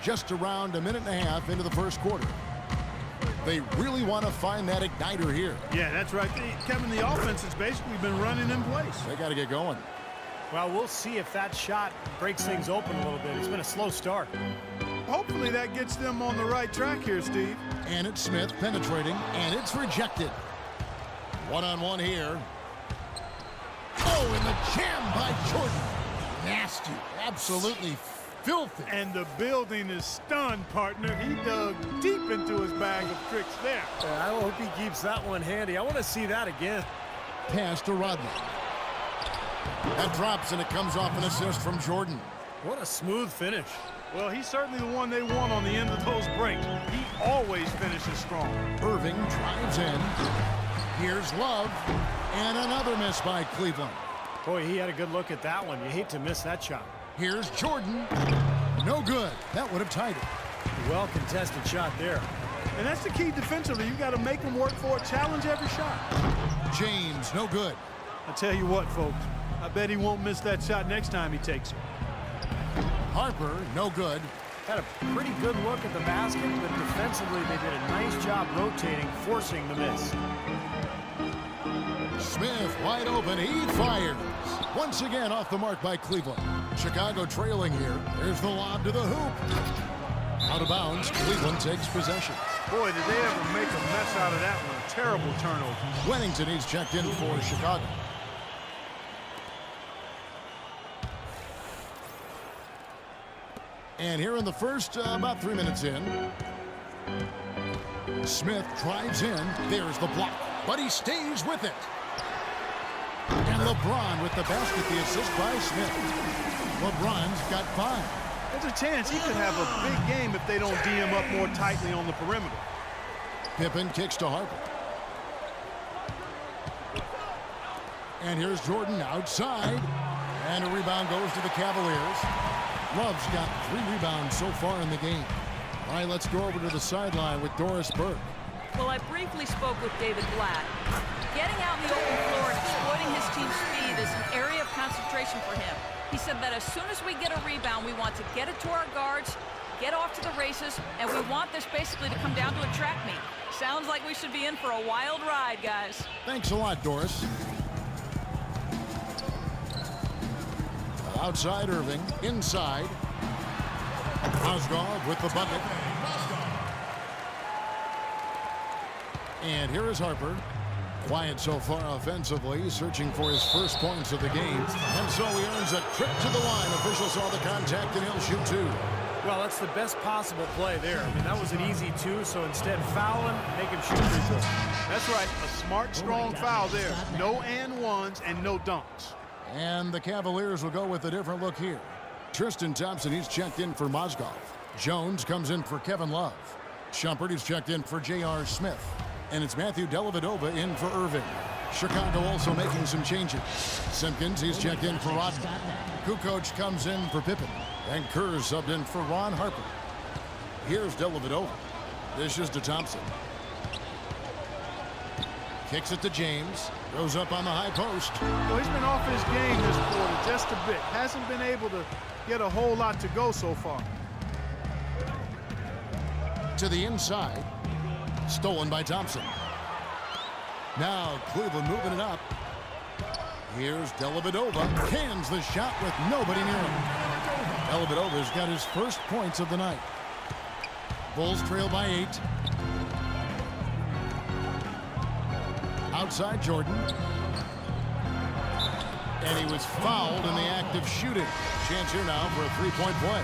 just around a minute and a half into the first quarter. They really want to find that igniter here. Yeah, that's right. Kevin, the offense has basically been running in place. They got to get going. Well, we'll see if that shot breaks things open a little bit. It's been a slow start. Hopefully that gets them on the right track here, Steve. And it's Smith penetrating, and it's rejected. One-on-one here. Oh, and the jam by Jordan. Nasty, absolutely filthy. And the building is stunned, partner. He dug deep into his bag of tricks there. I hope he keeps that one handy. I want to see that again. Pass to Rodman. That drops, and it comes off an assist from Jordan. What a smooth finish. Well, he's certainly the one they want on the end of those breaks. He always finishes strong. Irving drives in. Here's Love. And another miss by Cleveland. Boy, he had a good look at that one. You hate to miss that shot. Here's Jordan. No good. That would have tied it. Well contested shot there. And that's the key defensively. You got to make them work for it. Challenge every shot. James, no good. I tell you what, folks. I bet he won't miss that shot next time he takes it. Harper, no good. Had a pretty good look at the basket, but defensively they did a nice job rotating, forcing the miss. Smith wide open. He fires. Once again off the mark by Cleveland. Chicago trailing here. There's the lob to the hoop. Out of bounds. Cleveland takes possession. Boy, did they ever make a mess out of that one. Terrible turnover. Wennington, he's checked in for Chicago. And here in the first, about 3 minutes in, Smith drives in. There's the block, but he stays with it. And LeBron with the basket, the assist by Smith. LeBron's got 5. There's a chance he could have a big game if they don't D him up more tightly on the perimeter. Pippen kicks to Harper. And here's Jordan outside. And a rebound goes to the Cavaliers. Love's got 3 rebounds so far in the game. All right, let's go over to the sideline with Doris Burke. Well, I briefly spoke with David Blatt. Getting out in the open floor and exploiting his team's speed is an area of concentration for him. He said that as soon as we get a rebound, we want to get it to our guards, get off to the races, and we want this basically to come down to a track meet. Sounds like we should be in for a wild ride, guys. Thanks a lot, Doris. Outside Irving, inside. Mozgov with the bucket. And here is Harper. Quiet so far offensively, searching for his first points of the game. And so he earns a trip to the line. Official saw the contact, and he'll shoot 2. Well, that's the best possible play there. I mean, that was an easy 2, so instead foul him, make him shoot free throw. That's right, a smart, strong foul there. No and ones and no dunks. And the Cavaliers will go with a different look here. Tristan Thompson, he's checked in for Mozgov. Jones comes in for Kevin Love. Shumpert, he's checked in for J.R. Smith. And it's Matthew Dellavedova in for Irving. Chicago also making some changes. Simpkins, he's checked in for Rodman. Kukoc comes in for Pippen. And Kerr subbed in for Ron Harper. Here's Dellavedova. Dishes to Thompson. Kicks it to James. Goes up on the high post. Well, he's been off his game this quarter just a bit. Hasn't been able to get a whole lot to go so far. To the inside. Stolen by Thompson. Now Cleveland moving it up. Here's Dellavedova. Cans the shot with nobody near him. Dellavedova's got his first points of the night. Bulls trail by 8. Outside Jordan. And he was fouled in the act of shooting. Chance here now for a 3-point play.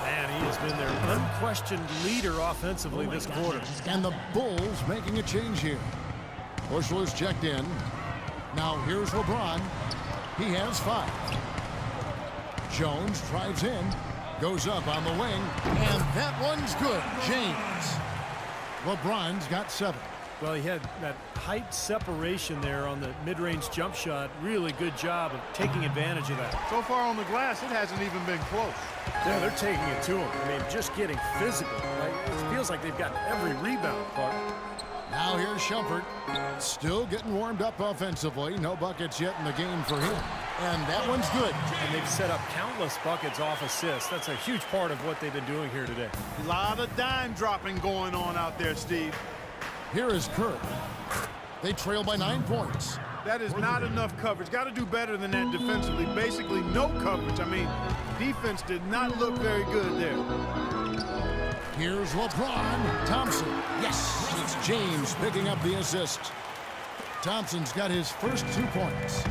Man, he has been their unquestioned leader offensively this quarter. And the Bulls making a change here. Bushler's checked in. Now here's LeBron. He has 5. Jones drives in. Goes up on the wing. And that one's good. James. LeBron's got 7. Well, he had that height separation there on the mid-range jump shot. Really good job of taking advantage of that. So far on the glass, it hasn't even been close. Yeah, they're taking it to him. I mean, just getting physical. Right? It feels like they've gotten every rebound, Clark. Now here's Shumpert. Still getting warmed up offensively. No buckets yet in the game for him. And that one's good. And they've set up countless buckets off assists. That's a huge part of what they've been doing here today. A lot of dime dropping going on out there, Steve. Here is Kerr. They trail by 9 points. That is not enough coverage. Got to do better than that defensively. Basically no coverage. I mean, defense did not look very good there. Here's LeBron. Thompson. Yes, it's James picking up the assist. Thompson's got his first 2 points.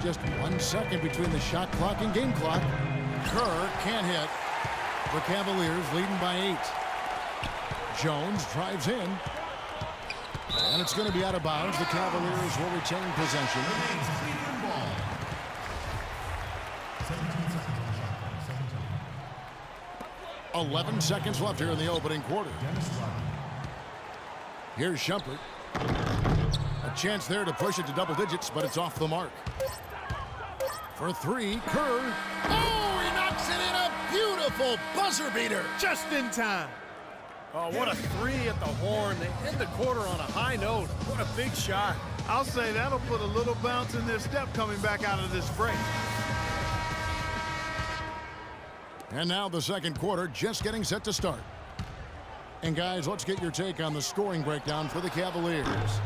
Just 1 second between the shot clock and game clock. Kerr can't hit. The Cavaliers leading by 8. Jones drives in. And it's going to be out of bounds. The Cavaliers will retain possession. 11 seconds left here in the opening quarter. Here's Shumpert. A chance there to push it to double digits, but it's off the mark. For 3, Kerr. Oh, he knocks it in, a beautiful buzzer beater. Just in time. Oh, what a 3 at the horn. They end the quarter on a high note. What a big shot. I'll say that'll put a little bounce in their step coming back out of this break. And now the second quarter just getting set to start. And guys, let's get your take on the scoring breakdown for the Cavaliers.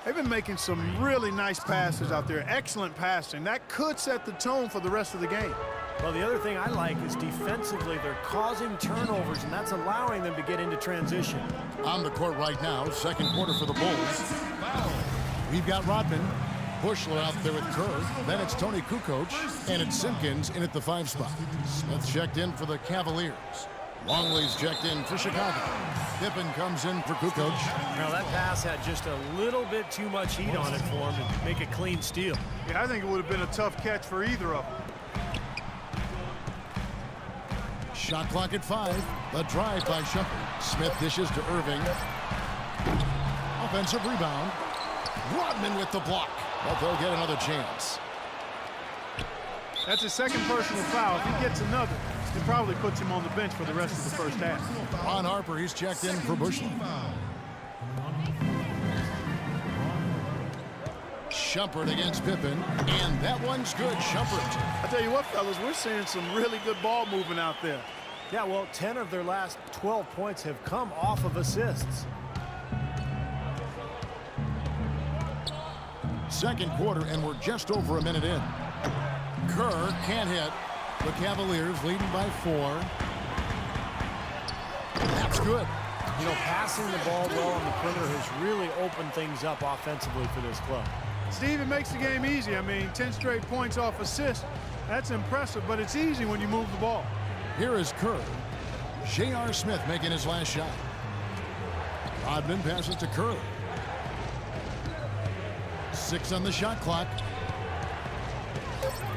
They've been making some really nice passes out there. Excellent passing. That could set the tone for the rest of the game. Well, the other thing I like is defensively they're causing turnovers, and that's allowing them to get into transition. On the court right now, second quarter for the Bulls. We've got Rodman, Bushler out there with Kerr. Then it's Tony Kukoc, and it's Simpkins in at the 5 spot. Smith checked in for the Cavaliers. Longley's checked in for Chicago. Pippen comes in for Kukoc. Now that pass had just a little bit too much heat on it for him to make a clean steal. Yeah, I think it would have been a tough catch for either of them. Shot clock at 5. The drive by Shumpert. Smith dishes to Irving. Offensive rebound. Rodman with the block. But they'll get another chance. That's his second personal foul. If he gets another, it probably puts him on the bench for the rest of the first half. Ron Harper, he's checked in for Bushler. Shumpert against Pippen, and that one's good. Shumpert. I tell you what, fellas, we're seeing some really good ball movement out there. Yeah, well, 10 of their last 12 points have come off of assists. Second quarter, and we're just over a minute in. Kerr can't hit. The Cavaliers leading by 4. That's good. You know, passing the ball well on the perimeter has really opened things up offensively for this club. Steve, it makes the game easy. I mean, 10 straight points off assist. That's impressive, but it's easy when you move the ball. Here is Kerr. J.R. Smith making his last shot. Rodman passes to Kerr. 6 on the shot clock.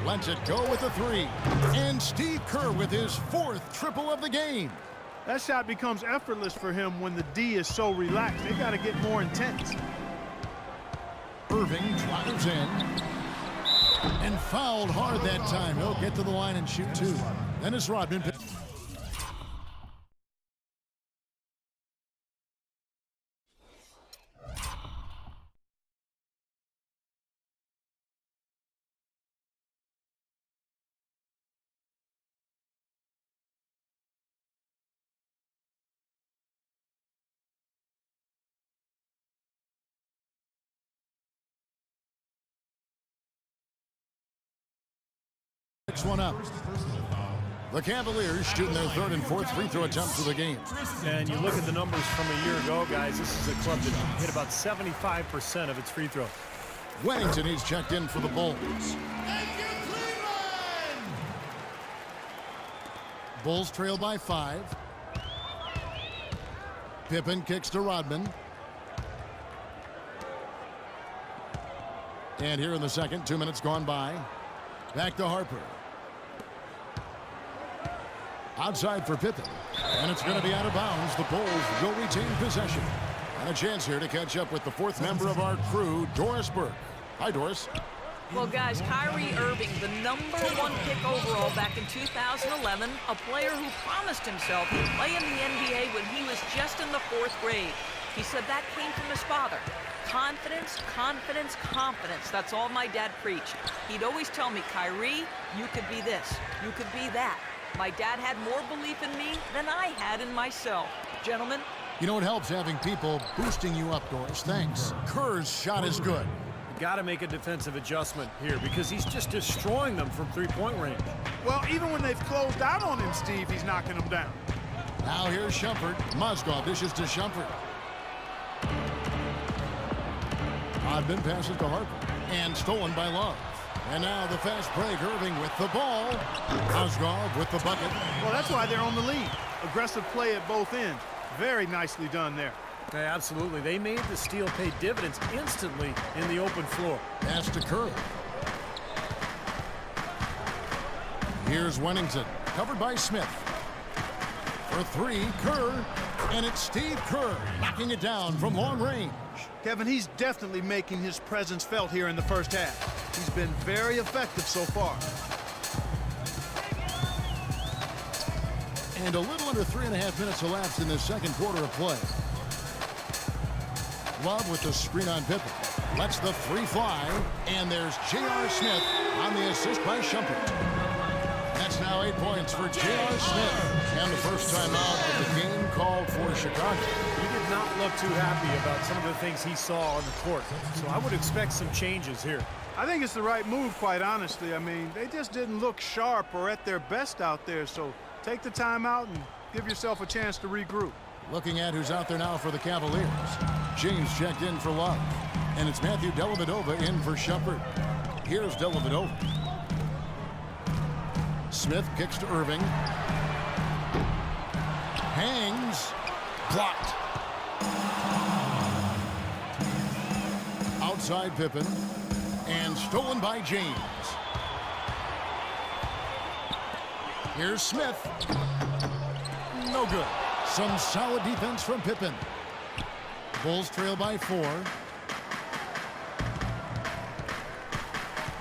Lets it go with a 3. And Steve Kerr with his 4th triple of the game. That shot becomes effortless for him when the D is so relaxed. They got to get more intense. Irving drives in. And fouled hard that time. He'll get to the line and shoot 2. Then it's Rodman. One up. The Cavaliers shooting their 3rd and 4th free throw attempts of the game. And you look at the numbers from a year ago, guys, this is a club that hit about 75% of its free throws. Wennington, he's checked in for the Bulls. Bulls trail by 5. Pippen kicks to Rodman. And here in the second, 2 minutes gone by. Back to Harper. Outside for Pippen. And it's going to be out of bounds. The Bulls will retain possession. And a chance here to catch up with the 4th member of our crew, Doris Burke. Hi, Doris. Well, guys, Kyrie Irving, the #1 pick overall back in 2011, a player who promised himself he'd play in the NBA when he was just in the 4th grade. He said that came from his father. Confidence, confidence, confidence. That's all my dad preached. He'd always tell me, Kyrie, you could be this, you could be that. My dad had more belief in me than I had in myself. Gentlemen. You know, it helps having people boosting you up, Doris. Thanks. Kerr's shot is good. Got to make a defensive adjustment here because he's just destroying them from three-point range. Well, even when they've closed out on him, Steve, he's knocking them down. Now here's Shumpert. Mozgov dishes to Shumpert. Odman passes to Harper. And stolen by Love. And now the fast break. Irving with the ball. Mozgov with the bucket. Well, that's why they're on the lead. Aggressive play at both ends. Very nicely done there. Yeah, absolutely. They made the steal pay dividends instantly in the open floor. Pass to Kerr. Here's Wennington. Covered by Smith. For three, Kerr. And it's Steve Kerr knocking it down from long range. Kevin, he's definitely making his presence felt here in the first half. He's been very effective so far. And a little under 3.5 minutes elapsed in the second quarter of play. Love with the screen on Pippen. Lets the three fly. And there's J.R. Smith on the assist by Shumpert. That's now 8 points for J.R. Smith. And the first time out of the game called for Chicago. He did not look too happy about some of the things he saw on the court. So I would expect some changes here. I think it's the right move, quite honestly. I mean, they just didn't look sharp or at their best out there. So take the time out and give yourself a chance to regroup. Looking at who's out there now for the Cavaliers. James checked in for Love. And it's Matthew Dellavedova in for Shumpert. Here's Dellavedova. Smith kicks to Irving. Hangs. Blocked. Outside Pippen. And stolen by James. Here's Smith. No good. Some solid defense from Pippen. Bulls trail by 4.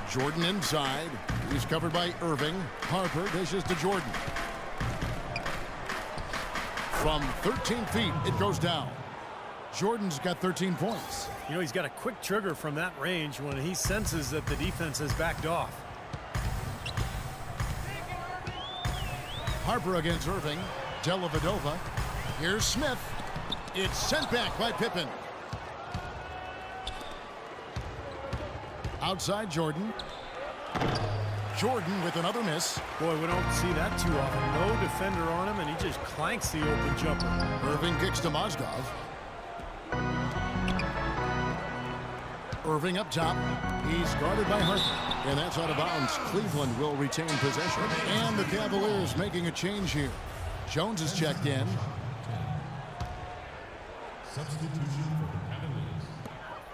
Jordan inside. He's covered by Irving. Harper dishes to Jordan. From 13 feet, it goes down. Jordan's got 13 points. You know, he's got a quick trigger from that range when he senses that the defense has backed off. Harper against Irving. Dellavedova. Here's Smith. It's sent back by Pippen. Outside Jordan. Jordan with another miss. Boy, we don't see that too often. No defender on him, and he just clanks the open jumper. Irving kicks to Mozgov. Irving up top. He's guarded by Harper. And that's out of bounds. Cleveland will retain possession. And the Cavaliers making a change here. Jones is checked in. Substitution for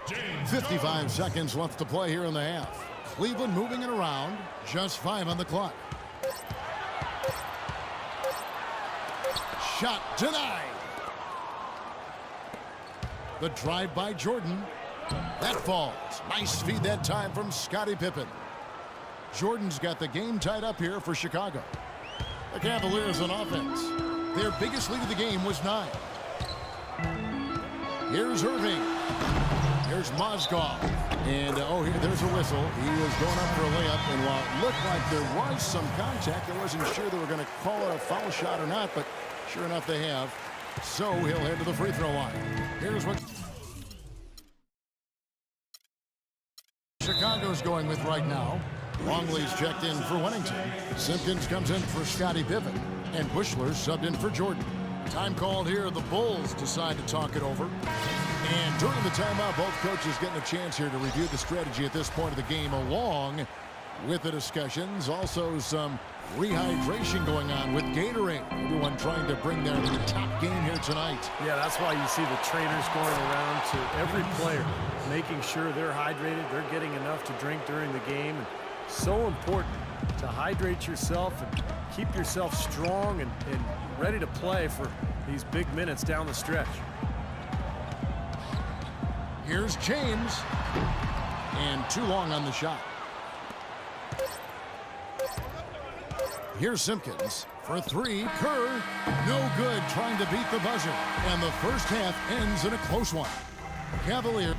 the Cavaliers. 55 seconds left to play here in the half. Cleveland moving it around. Just 5 on the clock. Shot denied. The drive by Jordan. That falls. Nice feed that time from Scottie Pippen. Jordan's got the game tied up here for Chicago. The Cavaliers on offense. Their biggest lead of the game was 9. Here's Irving. Here's Mozgov. And, there's a whistle. He was going up for a layup. And while it looked like there was some contact, I wasn't sure they were going to call it a foul shot or not, but sure enough they have. So he'll head to the free throw line. Here's what Chicago's going with right now. Longley's checked in for Wennington. Simpkins comes in for Scottie Pippen. And Bushler subbed in for Jordan. Time called here. The Bulls decide to talk it over. And during the timeout, both coaches getting a chance here to review the strategy at this point of the game along with the discussions. Also some rehydration going on with Gatorade. Everyone trying to bring their top game here tonight. Yeah, that's why you see the trainers going around to every player, making sure they're hydrated, they're getting enough to drink during the game. And so important to hydrate yourself and keep yourself strong and ready to play for these big minutes down the stretch. Here's James. And too long on the shot. Here's Simpkins for 3. Kerr, no good, trying to beat the buzzer. And the first half ends in a close one. Cavaliers.